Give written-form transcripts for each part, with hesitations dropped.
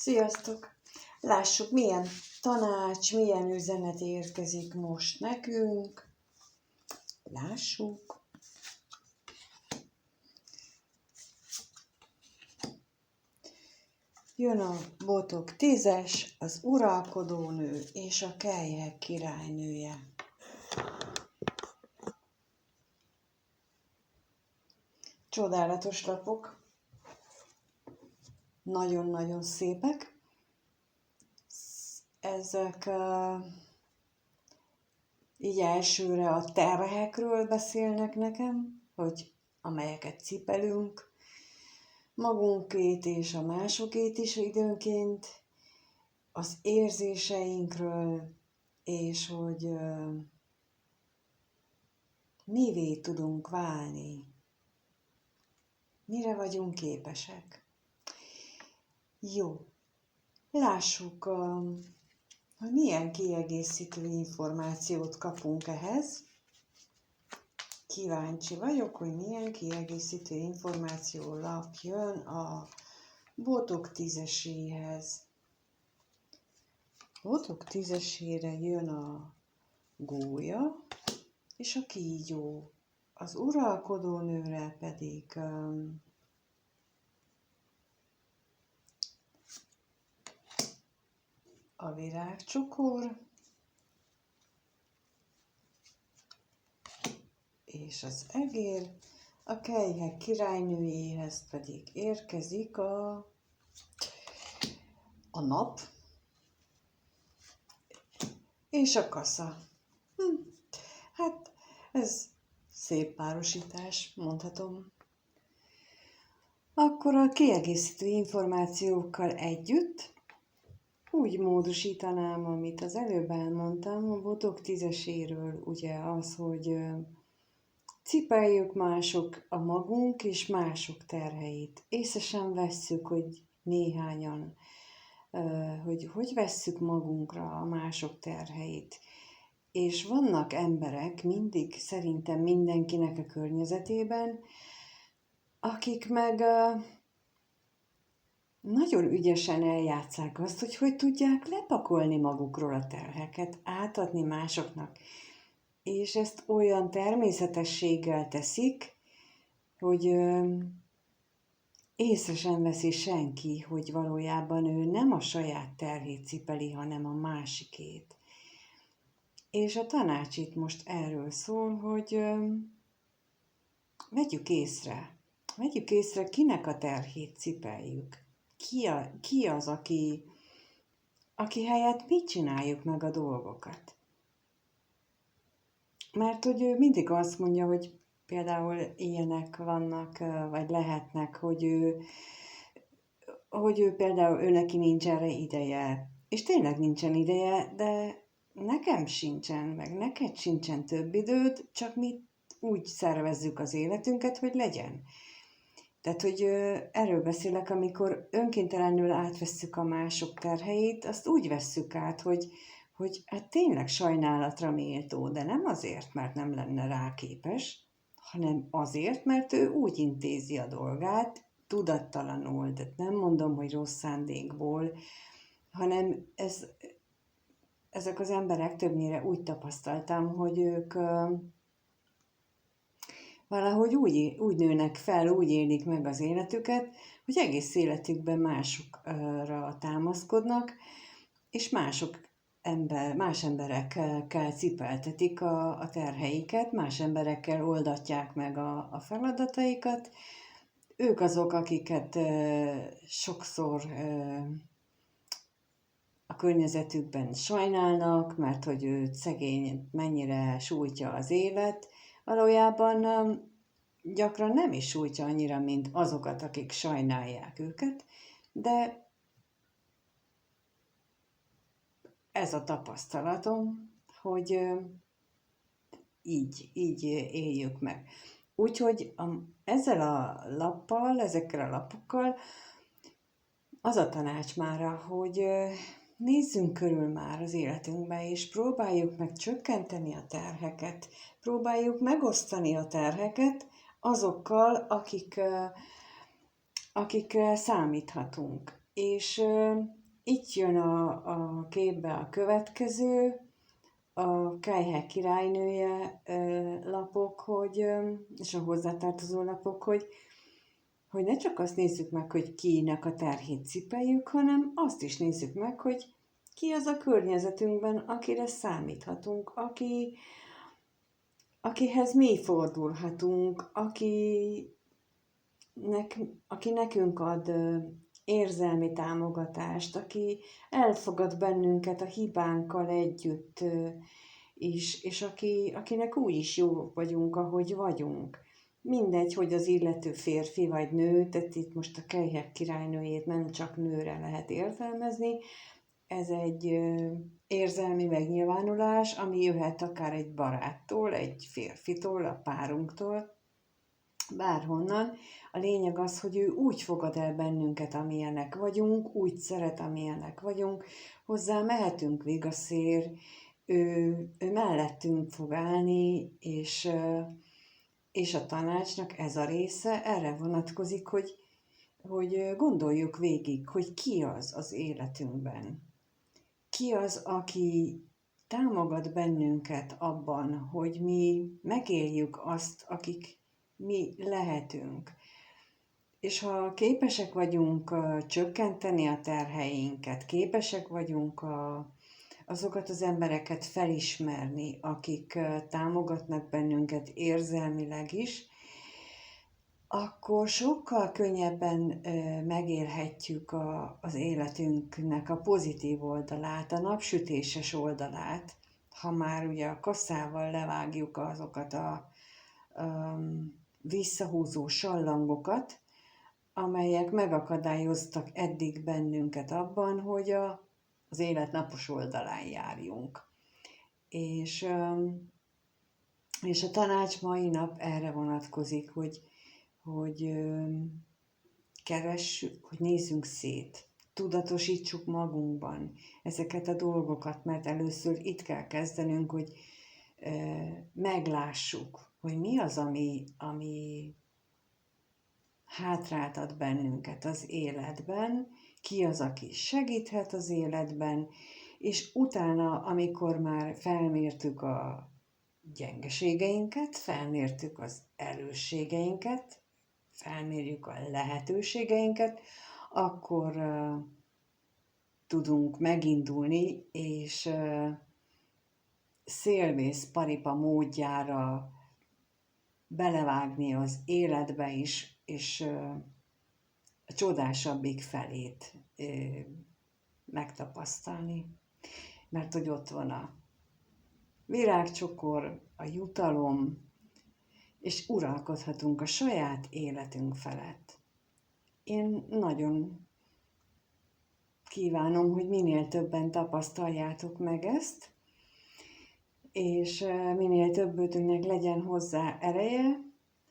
Sziasztok! Lássuk, milyen tanács, milyen üzenet érkezik most nekünk. Lássuk. Jön a botok 10-es, az uralkodónő és a kelyhek királynője. Csodálatos lapok. Nagyon-nagyon szépek. Ezek így elsőre a terhekről beszélnek nekem, hogy amelyeket cipelünk, magunkét és a másokét is időnként, az érzéseinkről, és hogy mivé tudunk válni, mire vagyunk képesek. Jó, lássuk, hogy milyen kiegészítő információt kapunk ehhez. Kíváncsi vagyok, hogy milyen kiegészítő információ lap jön a botok 10-eséhez. Botok 10-esére jön a gólya és a kígyó. Az uralkodónőre pedig a virágcsokor és az egér, a kelyhek királynőjéhez pedig érkezik a nap és a kasza. Hát ez szép párosítás, mondhatom. Akkor a kiegészítő információkkal együtt úgy módosítanám, amit az előbb elmondtam, a botok 10-eséről, ugye az, hogy cipeljük mások a magunk és mások terheit. Észre sem vesszük, hogy néhányan, hogy vesszük magunkra a mások terheit. És vannak emberek, mindig szerintem mindenkinek a környezetében, akik meg nagyon ügyesen eljátsszák azt, hogy tudják lepakolni magukról a terheket, átadni másoknak. És ezt olyan természetességgel teszik, hogy észre sem veszi senki, hogy valójában ő nem a saját terhét cipeli, hanem a másikét. És a tanács itt most erről szól, hogy vegyük észre, kinek a terhét cipeljük. Ki az, aki helyett mi csináljuk meg a dolgokat. Mert hogy ő mindig azt mondja, hogy például ilyenek vannak, vagy lehetnek, hogy ő például neki nincs erre ideje. És tényleg nincsen ideje, de nekem sincsen, meg neked sincsen több időd, csak mi úgy szervezzük az életünket, hogy legyen. Tehát, hogy erről beszélek, amikor önkéntelenül átvesszük a mások terheit, azt úgy vesszük át, hogy hát tényleg sajnálatra méltó, de nem azért, mert nem lenne rá képes, hanem azért, mert ő úgy intézi a dolgát, tudattalanul, de nem mondom, hogy rossz szándékból, hanem ezek az emberek többnyire úgy tapasztaltam, hogy ők valahogy úgy nőnek fel, úgy élik meg az életüket, hogy egész életükben másokra támaszkodnak, és más emberekkel cipeltetik a terheiket, más emberekkel oldatják meg a feladataikat. Ők azok, akiket sokszor a környezetükben sajnálnak, mert hogy őt szegény mennyire sújtja az élet. Valójában gyakran nem is sújtja annyira, mint azokat, akik sajnálják őket, de ez a tapasztalatom, hogy így éljük meg. Úgyhogy ezekkel a lapokkal az a tanács mára, hogy nézzünk körül már az életünkbe, és próbáljuk meg csökkenteni a terheket, próbáljuk megosztani a terheket azokkal, akikre számíthatunk. És itt jön a képbe a következő, a Kejhek királynője lapok, és a hozzátartozó lapok, hogy ne csak azt nézzük meg, hogy kinek a terhét cipeljük, hanem azt is nézzük meg, hogy ki az a környezetünkben, akire számíthatunk, akihez mi fordulhatunk, aki nekünk ad érzelmi támogatást, aki elfogad bennünket a hibánkkal együtt is, és akinek úgy is jó vagyunk, ahogy vagyunk. Mindegy, hogy az illető férfi vagy nő, tehát itt most a Kejhek királynőjét nem csak nőre lehet értelmezni, ez egy érzelmi megnyilvánulás, ami jöhet akár egy baráttól, egy férfitól, a párunktól, bárhonnan. A lényeg az, hogy ő úgy fogad el bennünket, amilyenek vagyunk, úgy szeret, amilyenek vagyunk, hozzá mehetünk vigaszér, ő mellettünk fog állni, és a tanácsnak ez a része erre vonatkozik, hogy gondoljuk végig, hogy ki az életünkben. Ki az, aki támogat bennünket abban, hogy mi megéljük azt, akik mi lehetünk. És ha képesek vagyunk csökkenteni a terheinket, képesek vagyunk azokat az embereket felismerni, akik támogatnak bennünket érzelmileg is, akkor sokkal könnyebben megélhetjük az életünknek a pozitív oldalát, a napsütéses oldalát, ha már ugye a kasszával levágjuk azokat a visszahúzó sallangokat, amelyek megakadályoztak eddig bennünket abban, hogy az élet napos oldalán járjunk. És a tanács mai nap erre vonatkozik, hogy keressük, hogy nézzünk szét, tudatosítsuk magunkban ezeket a dolgokat, mert először itt kell kezdenünk, hogy meglássuk, hogy mi az, ami hátráltat bennünket az életben, ki az, aki segíthet az életben, és utána, amikor már felmértük a gyengeségeinket, felmértük az erősségeinket, felmérjük a lehetőségeinket, akkor tudunk megindulni, és szélvész paripa módjára belevágni az életbe is, és a csodásabbik felét megtapasztalni. Mert hogy ott van a virágcsokor, a jutalom, és uralkodhatunk a saját életünk felett. Én nagyon kívánom, hogy minél többen tapasztaljátok meg ezt, és minél többötöknek legyen hozzá ereje,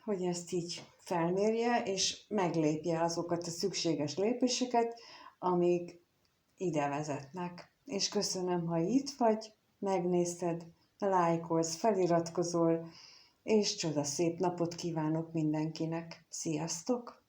hogy ezt így felmérje, és meglépje azokat a szükséges lépéseket, amik ide vezetnek. És köszönöm, ha itt vagy, megnézted, lájkolsz, feliratkozol, és csodaszép napot kívánok mindenkinek. Sziasztok!